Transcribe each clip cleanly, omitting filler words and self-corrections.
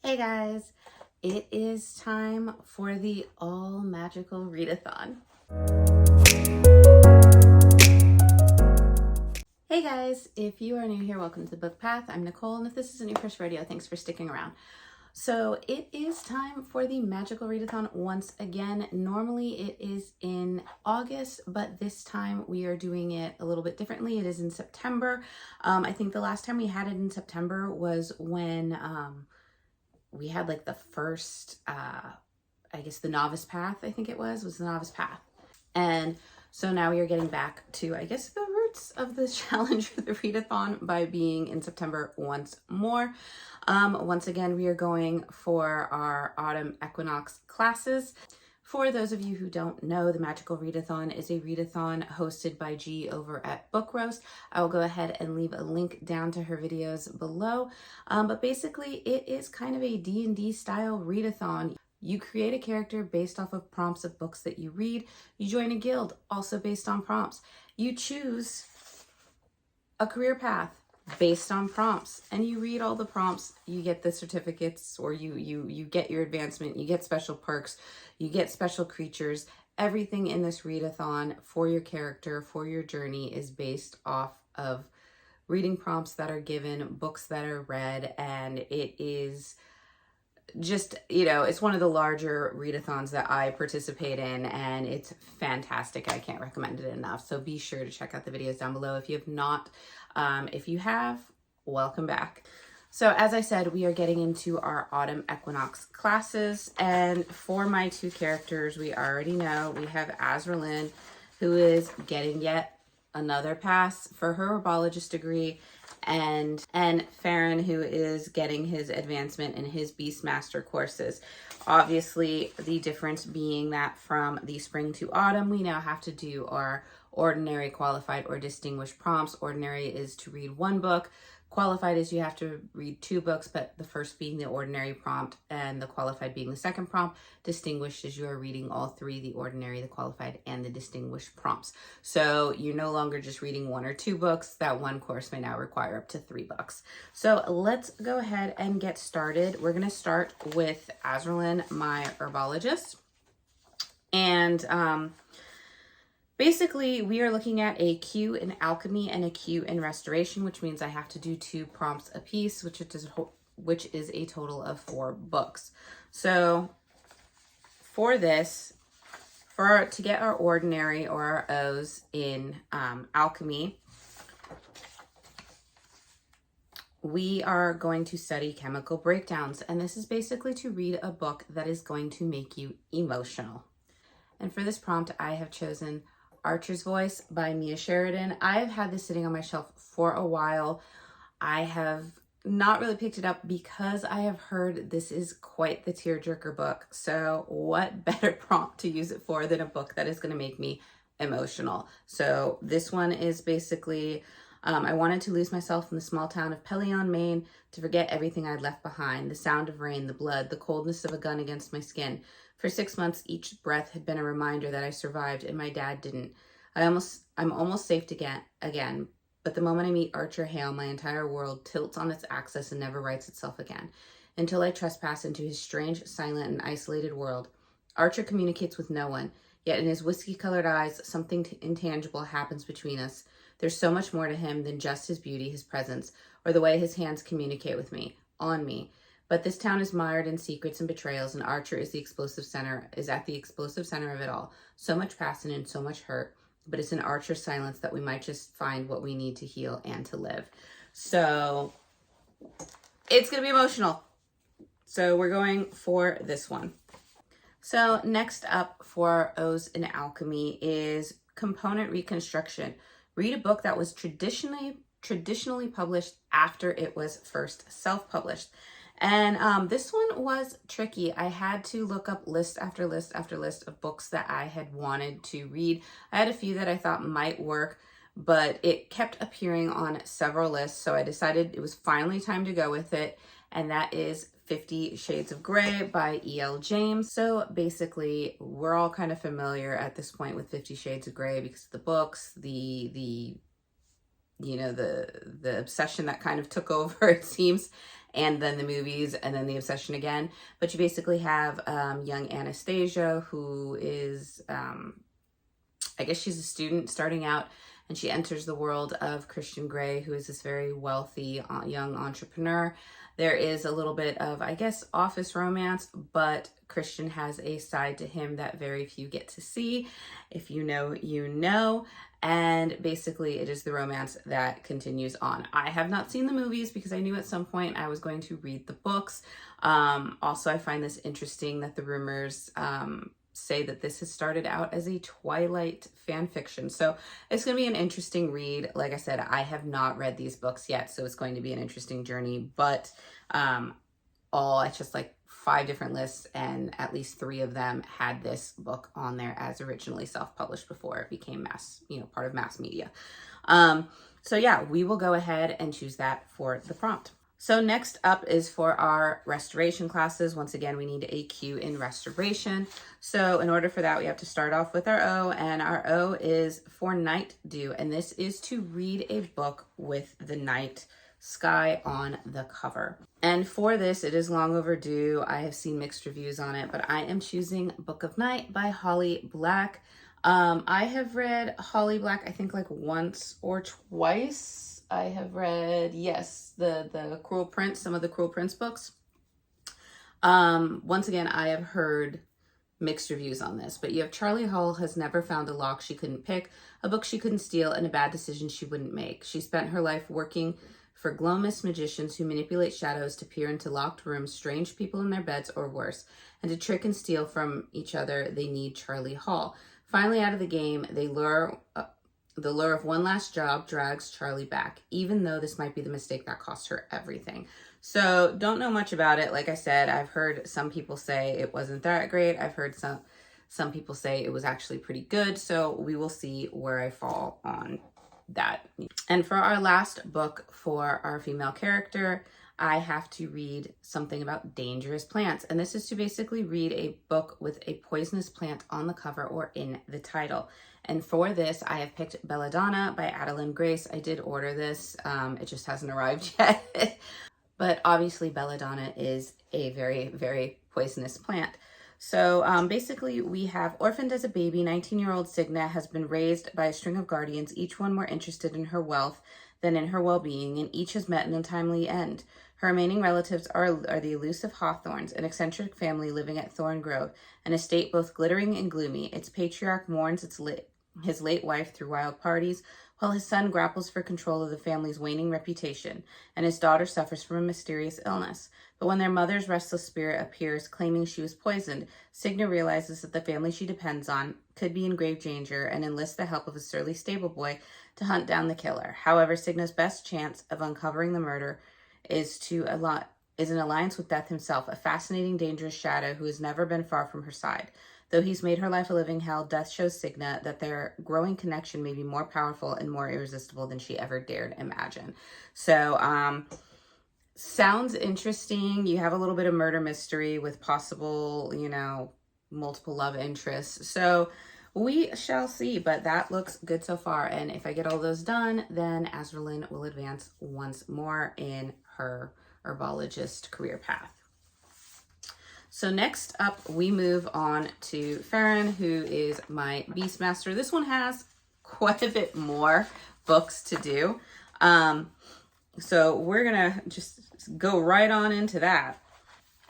Hey guys, it is time for the All Magical Readathon. Hey guys, if you are new here, welcome to the Book Path. I'm Nicole, and if this isn't your first rodeo, thanks for sticking around. So it is time for the Magical Readathon once again. Normally it is in August, but this time we are doing it a little bit differently. It is in September. I think the last time we had it in September was when we had like the first, I guess the Novice Path, I think it was the Novice Path. And so now we are getting back to, I guess, the roots of the challenge for the readathon by being in September once more. Once again, we are going for our autumn equinox classes. For those of you who don't know, the Magical Readathon is a readathon hosted by G over at Book Roast. I will go ahead and leave a link down to her videos below. But basically, it is kind of a D&D style readathon. You create a character based off of prompts of books that you read. You join a guild, also based on prompts. You choose a career path based on prompts, and you read all the prompts. You get the certificates, or you get your advancement, you get special perks, you get special creatures. Everything in this readathon for your character, for your journey, is based off of reading prompts that are given, books that are read, and it is just, it's one of the larger readathons that I participate in, and it's fantastic. I can't recommend it enough. So be sure to check out the videos down below if you have not. If you have, welcome back. So as I said, we are getting into our autumn equinox classes, and for my two characters, we already know we have Azraelyn, who is getting yet another pass for her herbologist degree, and Farron, who is getting his advancement in his Beastmaster courses. Obviously, the difference being that from the spring to autumn, we now have to do our ordinary, qualified, or distinguished prompts. Ordinary is to read one book. Qualified is you have to read two books, but the first being the ordinary prompt and the qualified being the second prompt. Distinguished is you are reading all three, the ordinary, the qualified, and the distinguished prompts. So you're no longer just reading one or two books. That one course may now require up to 3 books. So let's go ahead and get started. We're going to start with Azraelyn, my herbologist. And basically, we are looking at a Q in alchemy and a Q in restoration, which means I have to do 2 prompts apiece, which is a total of 4 books. So for this, to get our ordinary or our O's in alchemy, we are going to study chemical breakdowns. And this is basically to read a book that is going to make you emotional. And for this prompt, I have chosen Archer's Voice by Mia Sheridan. I have had this sitting on my shelf for a while. I have not really picked it up because I have heard this is quite the tearjerker book. So what better prompt to use it for than a book that is going to make me emotional? So this one is basically, I wanted to lose myself in the small town of Pelion, Maine, to forget everything I'd left behind. The sound of rain, the blood, the coldness of a gun against my skin. For 6 months, each breath had been a reminder that I survived and my dad didn't. I'm almost safe again, but the moment I meet Archer Hale, my entire world tilts on its axis and never rights itself again. Until I trespass into his strange, silent, and isolated world. Archer communicates with no one, yet in his whiskey-colored eyes, something intangible happens between us. There's so much more to him than just his beauty, his presence, or the way his hands communicate with me, on me. But this town is mired in secrets and betrayals, and Archer is at the explosive center of it all. So much passion and so much hurt, but it's in Archer's silence that we might just find what we need to heal and to live. So it's going to be emotional. So we're going for this one. So next up for O's in alchemy is component reconstruction. Read a book that was traditionally published after it was first self-published. And this one was tricky. I had to look up list after list after list of books that I had wanted to read. I had a few that I thought might work, but it kept appearing on several lists. So I decided it was finally time to go with it. And that is 50 Shades of Grey by E.L. James. So basically, we're all kind of familiar at this point with 50 Shades of Grey because of the books, the you know, the obsession that kind of took over, it seems, and then the movies, and then the obsession again. But you basically have young Anastasia, who is, I guess she's a student starting out, and she enters the world of Christian Grey, who is this very wealthy young entrepreneur. There is a little bit of, I guess, office romance, but Christian has a side to him that very few get to see. If you know, you know. And basically, it is the romance that continues on. I have not seen the movies because I knew at some point I was going to read the books. Also, I find this interesting that the rumors say that this has started out as a Twilight fan fiction. So it's going to be an interesting read. Like I said, I have not read these books yet, so it's going to be an interesting journey. But it's just like 5 different lists, and at least 3 of them had this book on there as originally self-published before it became part of mass media. So yeah, we will go ahead and choose that for the prompt. So next up is for our restoration classes. Once again, we need a Q in restoration. So in order for that, we have to start off with our O, and our O is for night dew. And this is to read a book with the night sky on the cover. And for this, it is long overdue. I have seen mixed reviews on it, but I am choosing Book of Night by Holly Black. I have read Holly Black, I think like once or twice. I have read, yes, the Cruel Prince, some of the Cruel Prince books. Once again, I have heard mixed reviews on this, but you have Charlie Hull has never found a lock she couldn't pick, a book she couldn't steal, and a bad decision she wouldn't make. She spent her life working for glow-mist magicians who manipulate shadows to peer into locked rooms, strange people in their beds, or worse, and to trick and steal from each other. They need Charlie Hull. Finally out of the game, the lure of one last job drags Charlie back, even though this might be the mistake that cost her everything. So don't know much about it. Like I said, I've heard some people say it wasn't that great. I've heard some people say it was actually pretty good. So we will see where I fall on that. And for our last book for our female character, I have to read something about dangerous plants. And this is to basically read a book with a poisonous plant on the cover or in the title. And for this, I have picked Belladonna by Adeline Grace. I did order this. It just hasn't arrived yet. But obviously, Belladonna is a very, very poisonous plant. So basically, we have orphaned as a baby, 19-year-old Signa has been raised by a string of guardians, each one more interested in her wealth than in her well-being, and each has met an untimely end. Her remaining relatives are the elusive Hawthorns, an eccentric family living at Thorn Grove, an estate both glittering and gloomy. Its patriarch mourns his late wife through wild parties, while his son grapples for control of the family's waning reputation, and his daughter suffers from a mysterious illness. But when their mother's restless spirit appears, claiming she was poisoned, Signa realizes that the family she depends on could be in grave danger and enlists the help of a surly stable boy to hunt down the killer. However, Signa's best chance of uncovering the murder is an alliance with Death himself, a fascinating, dangerous shadow who has never been far from her side. Though he's made her life a living hell, Death shows Signa that their growing connection may be more powerful and more irresistible than she ever dared imagine. So, sounds interesting. You have a little bit of murder mystery with possible, multiple love interests. So we shall see, but that looks good so far. And if I get all those done, then Azraelyn will advance once more in her herbologist career path. So next up, we move on to Farron, who is my Beastmaster. This one has quite a bit more books to do. So we're gonna just go right on into that.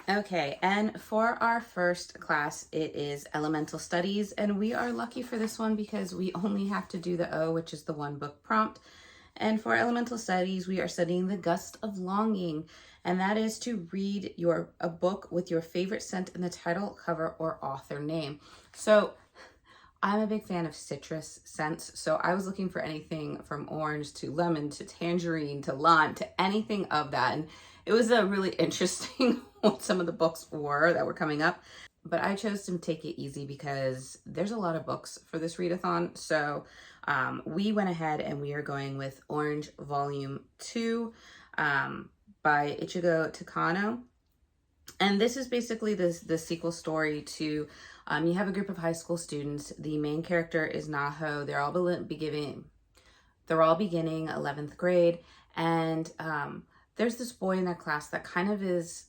Okay, and for our first class, it is Elemental Studies, and we are lucky for this one because we only have to do the O, which is the 1 book prompt. And for Elemental Studies, we are studying The Gust of Longing, and that is to read a book with your favorite scent in the title, cover, or author name. So I'm a big fan of citrus scents, so I was looking for anything from orange to lemon to tangerine to lime to anything of that. And it was a really interesting what some of the books were that were coming up. But I chose to take it easy because there's a lot of books for this readathon. So we went ahead and we are going with Orange Volume 2 by Ichigo Takano. And this is basically the sequel story to, you have a group of high school students. The main character is Naho. They're all They're all beginning 11th grade, and there's this boy in their class that kind of is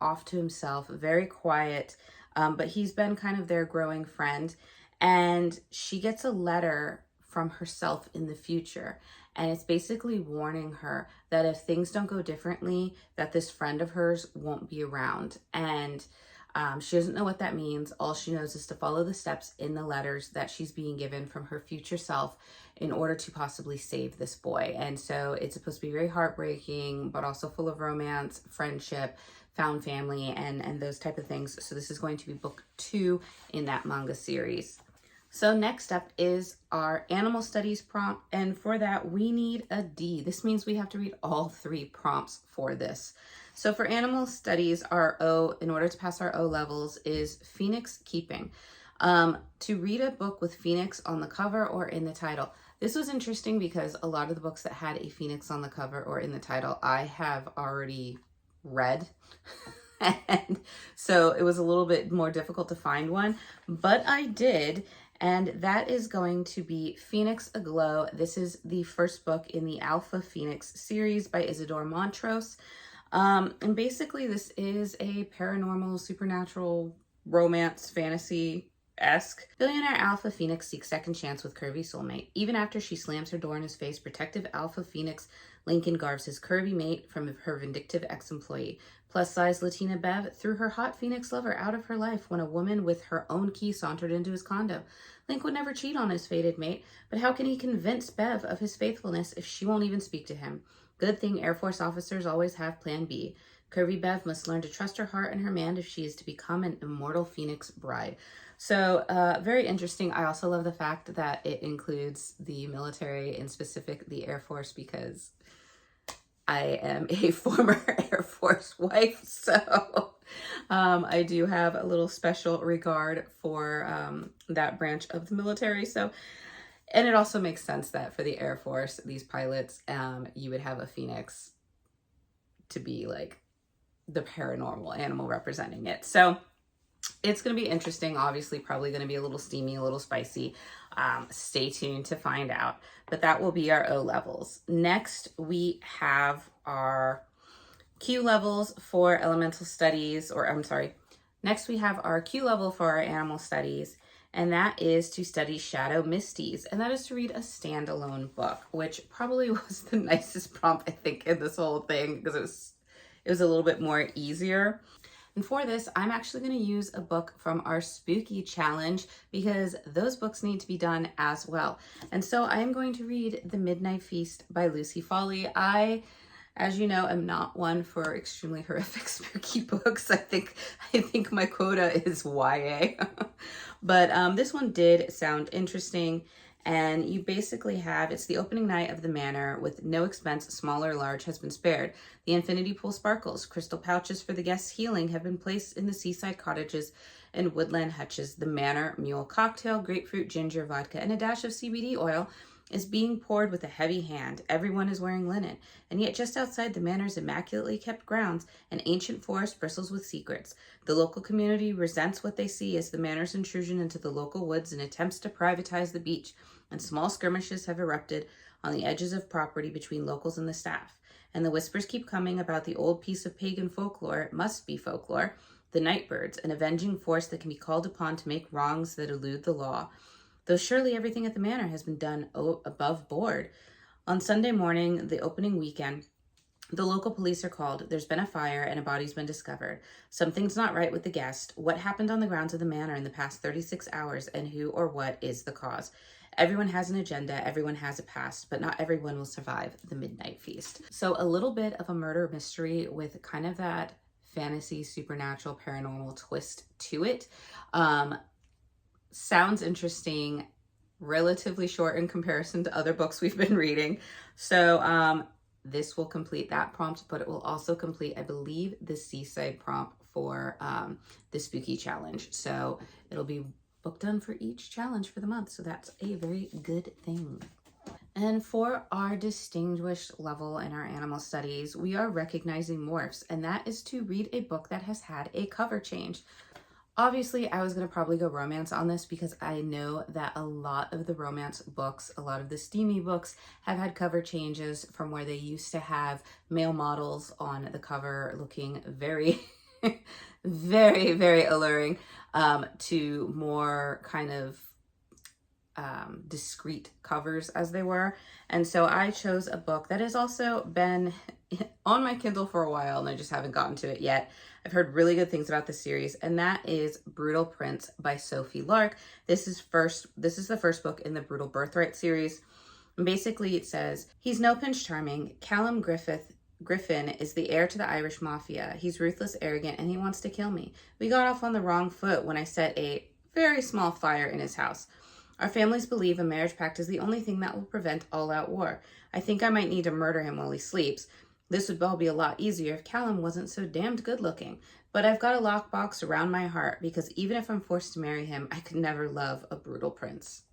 off to himself, very quiet, but he's been kind of their growing friend. And she gets a letter from herself in the future, and it's basically warning her that if things don't go differently, that this friend of hers won't be around. And she doesn't know what that means. All she knows is to follow the steps in the letters that she's being given from her future self in order to possibly save this boy. And so it's supposed to be very heartbreaking, but also full of romance, friendship, found family, and those type of things. So this is going to be book 2 in that manga series. So next up is our animal studies prompt, and for that we need a D. This means we have to read all 3 prompts for this. So for animal studies, our O, in order to pass our O levels, is Phoenix Keeping. To read a book with Phoenix on the cover or in the title. This was interesting because a lot of the books that had a Phoenix on the cover or in the title, I have already read. And so it was a little bit more difficult to find one, but I did. And that is going to be Phoenix Aglow. This is the first book in the Alpha Phoenix series by Isidore Montrose. And basically this is a paranormal, supernatural, romance, fantasy-esque. Billionaire Alpha Phoenix seeks second chance with curvy soulmate. Even after she slams her door in his face, protective Alpha Phoenix Lincoln guards his curvy mate from her vindictive ex-employee. Plus-size Latina Bev threw her hot Phoenix lover out of her life when a woman with her own key sauntered into his condo. Link would never cheat on his fated mate, but how can he convince Bev of his faithfulness if she won't even speak to him? Good thing Air Force officers always have Plan B. Curvy Bev must learn to trust her heart and her man if she is to become an immortal Phoenix bride. So very interesting. I also love the fact that it includes the military, in specific the Air Force, because I am a former Air Force wife, so I do have a little special regard for that branch of the military. So, and it also makes sense that for the Air Force, these pilots, you would have a Phoenix to be like the paranormal animal representing it. So it's going to be interesting. Obviously, probably going to be a little steamy, a little spicy. Stay tuned to find out. But that will be our O levels. Next, we have our Q levels for elemental studies, or I'm sorry. Next, we have our Q level for our animal studies, and that is to study Shadow Misties, and that is to read a standalone book, which probably was the nicest prompt, I think, in this whole thing, because it was a little bit more easier. And for this, I'm actually going to use a book from our Spooky Challenge because those books need to be done as well. And so I am going to read The Midnight Feast by Lucy Foley. I, as you know, am not one for extremely horrific spooky books. I think my quota is YA. But this one did sound interesting. And you basically have, it's the opening night of the manor. With no expense, small or large, has been spared. The infinity pool sparkles. Crystal pouches for the guests' healing have been placed in the seaside cottages and woodland hutches. The manor mule cocktail, grapefruit, ginger, vodka, and a dash of CBD oil is being poured with a heavy hand. Everyone is wearing linen, and yet just outside the manor's immaculately kept grounds, an ancient forest bristles with secrets. The local community resents what they see as the manor's intrusion into the local woods and attempts to privatize the beach, and small skirmishes have erupted on the edges of property between locals and the staff. And the whispers keep coming about the old piece of pagan folklore, it must be folklore, the Nightbirds, an avenging force that can be called upon to make wrongs that elude the law. Though surely everything at the manor has been done above board. On Sunday morning, the opening weekend, the local police are called. There's been a fire and a body's been discovered. Something's not right with the guest. What happened on the grounds of the manor in the past 36 hours, and who or what is the cause? Everyone has an agenda, everyone has a past, but not everyone will survive the midnight feast. So a little bit of a murder mystery with kind of that fantasy, supernatural, paranormal twist to it. Sounds interesting, relatively short in comparison to other books we've been reading. So this will complete that prompt, but it will also complete, I believe, the seaside prompt for the Spooky Challenge. So it'll be book done for each challenge for the month. So that's a very good thing. And for our distinguished level in our animal studies, we are recognizing morphs, and that is to read a book that has had a cover change. Obviously, I was going to probably go romance on this because I know that a lot of the romance books, a lot of the steamy books have had cover changes from where they used to have male models on the cover looking very, very, very alluring, to more kind of discreet covers as they were. And so I chose a book that has also been on my Kindle for a while and I just haven't gotten to it yet. I've heard really good things about this series, and that is Brutal Prince by Sophie Lark. This is the first book in the Brutal Birthright series. And basically it says, he's no Prince Charming. Callum Griffin is the heir to the Irish mafia. He's ruthless, arrogant, and he wants to kill me. We got off on the wrong foot when I set a very small fire in his house. Our families believe a marriage pact is the only thing that will prevent all-out war. I think I might need to murder him while he sleeps. This would all be a lot easier if Callum wasn't so damned good-looking. But I've got a lockbox around my heart because even if I'm forced to marry him, I could never love a brutal prince.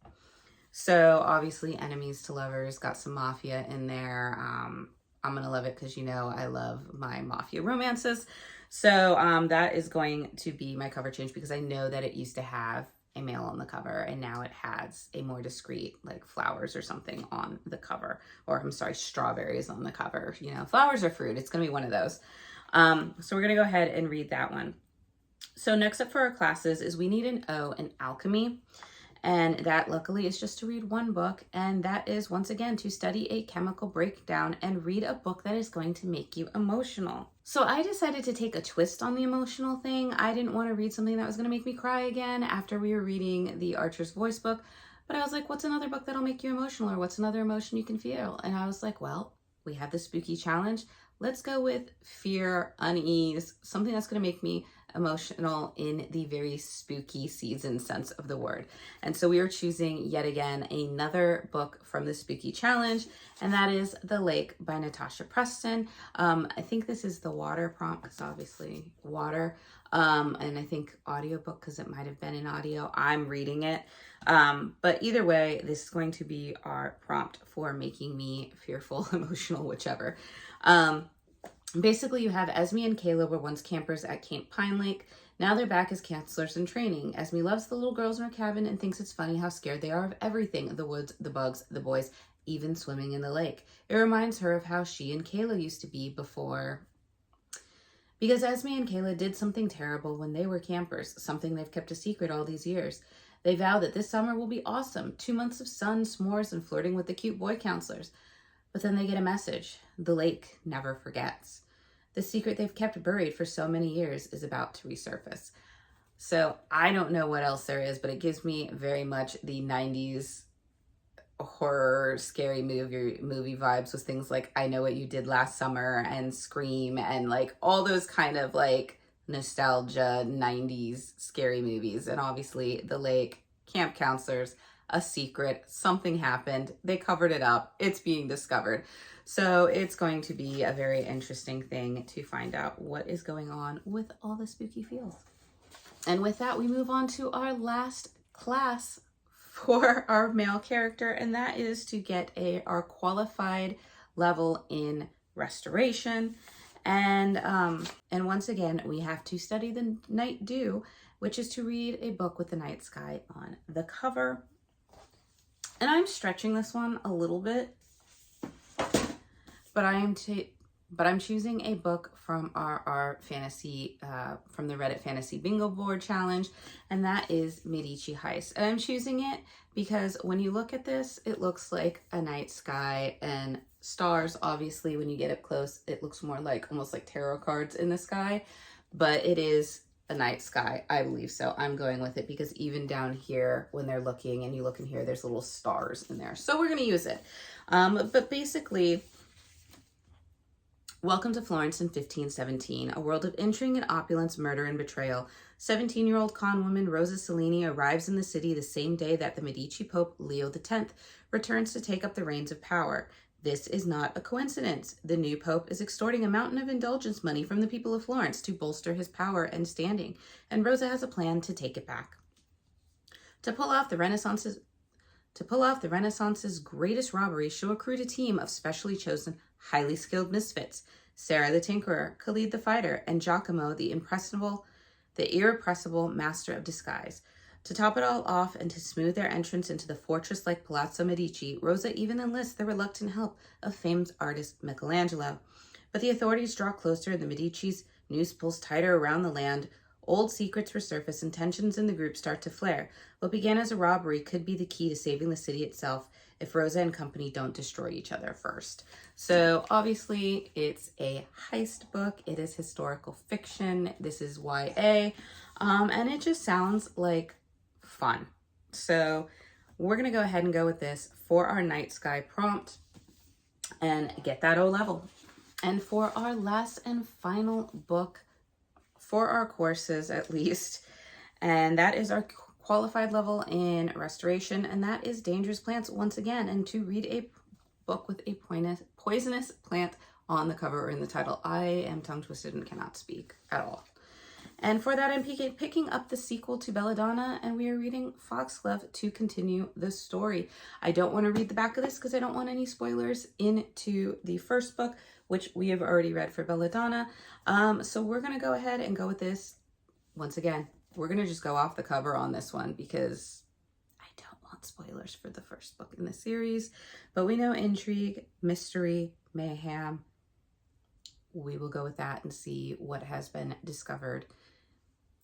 So obviously enemies to lovers, got some mafia in there. I'm going to love it because, you know, I love my mafia romances. So that is going to be my cover change because I know that it used to have a male on the cover and now it has a more discreet, like flowers or something on the cover, or I'm sorry, strawberries on the cover. You know, flowers or fruit, it's going to be one of those. So we're going to go ahead and read that one. So next up for our classes is we need an O in alchemy. And that luckily is just to read one book. And that is once again to study a chemical breakdown and read a book that is going to make you emotional. So I decided to take a twist on the emotional thing. I didn't want to read something that was going to make me cry again after we were reading the Archer's Voice book. But I was like, what's another book that'll make you emotional, or what's another emotion you can feel? And I was like, well, we have the spooky challenge. Let's go with fear, unease, something that's going to make me emotional in the very spooky season sense of the word. And so we are choosing yet again another book from the spooky challenge, and that is The Lake by Natasha Preston. I think this is the water prompt because obviously water, and I think audiobook because it might have been in audio. I'm reading it. But either way, this is going to be our prompt for making me fearful, emotional, whichever. Basically, you have Esme and Kayla were once campers at Camp Pine Lake. Now they're back as counselors in training. Esme loves the little girls in her cabin and thinks it's funny how scared they are of everything, the woods, the bugs, the boys, even swimming in the lake. It reminds her of how she and Kayla used to be before. Because Esme and Kayla did something terrible when they were campers, something they've kept a secret all these years. They vow that this summer will be awesome, 2 months of sun, s'mores, and flirting with the cute boy counselors. But then they get a message. The lake never forgets. The secret they've kept buried for so many years is about to resurface. So I don't know what else there is, but it gives me very much the 90s horror, scary movie vibes with things like I Know What You Did Last Summer and Scream and like all those kind of like nostalgia 90s scary movies. And obviously The Lake, camp counselors, a secret, something happened, they covered it up, it's being discovered. So it's going to be a very interesting thing to find out what is going on with all the spooky feels. And with that, we move on to our last class for our male character, and that is to get our qualified level in restoration. And once again, we have to study the Night Dew, which is to read a book with the night sky on the cover. And I'm stretching this one a little bit, but I'm choosing a book from our fantasy, from the Reddit Fantasy Bingo Board Challenge, and that is Medici Heist. And I'm choosing it because when you look at this, it looks like a night sky and stars. Obviously, when you get up close, it looks more like almost like tarot cards in the sky, but it is a night sky, I believe. So I'm going with it because even down here, when they're looking and you look in here, there's little stars in there. So we're going to use it. But basically, welcome to Florence in 1517, a world of intrigue and opulence, murder and betrayal. 17-year-old con woman Rosa Cellini arrives in the city the same day that the Medici Pope Leo X returns to take up the reins of power. This is not a coincidence. The new pope is extorting a mountain of indulgence money from the people of Florence to bolster his power and standing, and Rosa has a plan to take it back. To pull off the Renaissance's greatest robbery, she'll recruit a team of specially chosen, highly skilled misfits: Sarah the Tinkerer, Khalid the Fighter, and Giacomo the impressionable the irrepressible master of disguise. To top it all off and to smooth their entrance into the fortress-like Palazzo Medici, Rosa even enlists the reluctant help of famed artist Michelangelo. But the authorities draw closer and the Medici's noose pulls tighter around the land. Old secrets resurface and tensions in the group start to flare. What began as a robbery could be the key to saving the city itself if Rosa and company don't destroy each other first. So obviously it's a heist book. It is historical fiction. This is YA. And it just sounds like fun. So we're going to go ahead and go with this for our night sky prompt and get that O level. And for our last and final book for our courses, at least, and that is our qualified level in restoration, and that is Dangerous Plants once again. And to read a book with a poisonous plant on the cover or in the title, I am tongue twisted and cannot speak at all. And for that, I'm picking up the sequel to Belladonna, and we are reading Foxglove to continue the story. I don't want to read the back of this because I don't want any spoilers into the first book, which we have already read for Belladonna. So we're going to go ahead and go with this. Once again, we're going to just go off the cover on this one because I don't want spoilers for the first book in the series. But we know intrigue, mystery, mayhem. We will go with that and see what has been discovered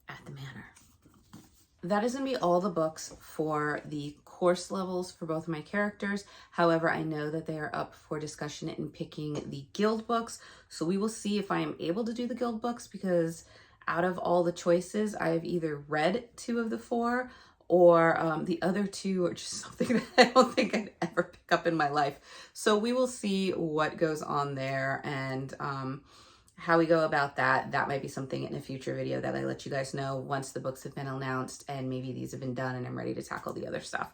at the manor. That is going to be all the books for the course levels for both of my characters. However, I know that they are up for discussion in picking the guild books. So we will see if I am able to do the guild books, because out of all the choices, I have either read 2 of the 4 or the other 2 are just something that I don't think I'd ever pick up in my life. So we will see what goes on there and how we go about that. That might be something in a future video that I let you guys know once the books have been announced and maybe these have been done and I'm ready to tackle the other stuff.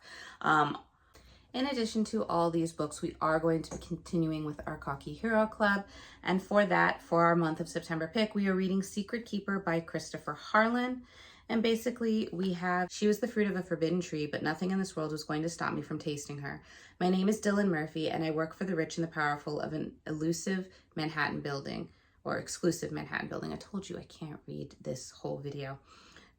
In addition to all these books, we are going to be continuing with our Cocky Hero Club. And for that, for our month of September pick, we are reading Secret Keeper by Christopher Harlan. And basically we have, she was the fruit of a forbidden tree, but nothing in this world was going to stop me from tasting her. My name is Dylan Murphy, and I work for the rich and the powerful of an elusive Manhattan building, or exclusive Manhattan building. I told you I can't read this whole video.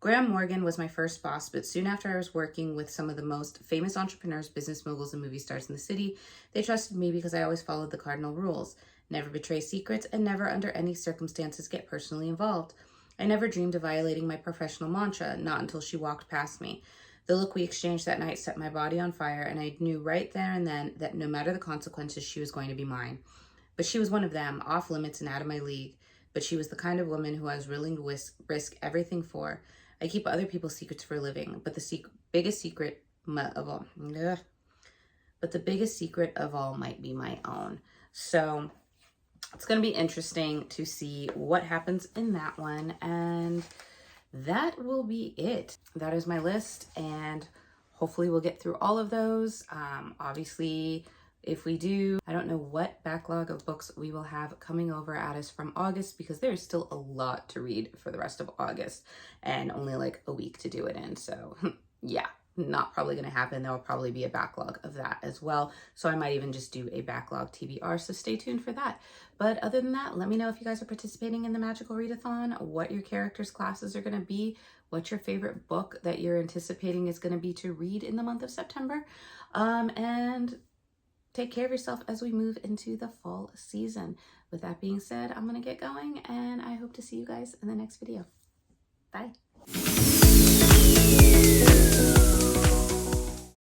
Graham Morgan was my first boss, but soon after I was working with some of the most famous entrepreneurs, business moguls, and movie stars in the city, they trusted me because I always followed the cardinal rules. Never betray secrets and never under any circumstances get personally involved. I never dreamed of violating my professional mantra, not until she walked past me. The look we exchanged that night set my body on fire, and I knew right there and then that no matter the consequences, she was going to be mine. But she was one of them, off limits and out of my league. But she was the kind of woman who I was willing to risk everything for. I keep other people's secrets for a living, but the biggest secret of all might be my own. So it's going to be interesting to see what happens in that one. And that will be it. That is my list, and hopefully we'll get through all of those. Obviously, if we do, I don't know what backlog of books we will have coming over at us from August, because there's still a lot to read for the rest of August and only like a week to do it in. So yeah, not probably going to happen. There will probably be a backlog of that as well. So I might even just do a backlog TBR. So stay tuned for that. But other than that, let me know if you guys are participating in the Magical Readathon, what your characters' classes are going to be, what your favorite book that you're anticipating is going to be to read in the month of September. And take care of yourself as we move into the fall season. With that being said, I'm going to get going, and I hope to see you guys in the next video. Bye.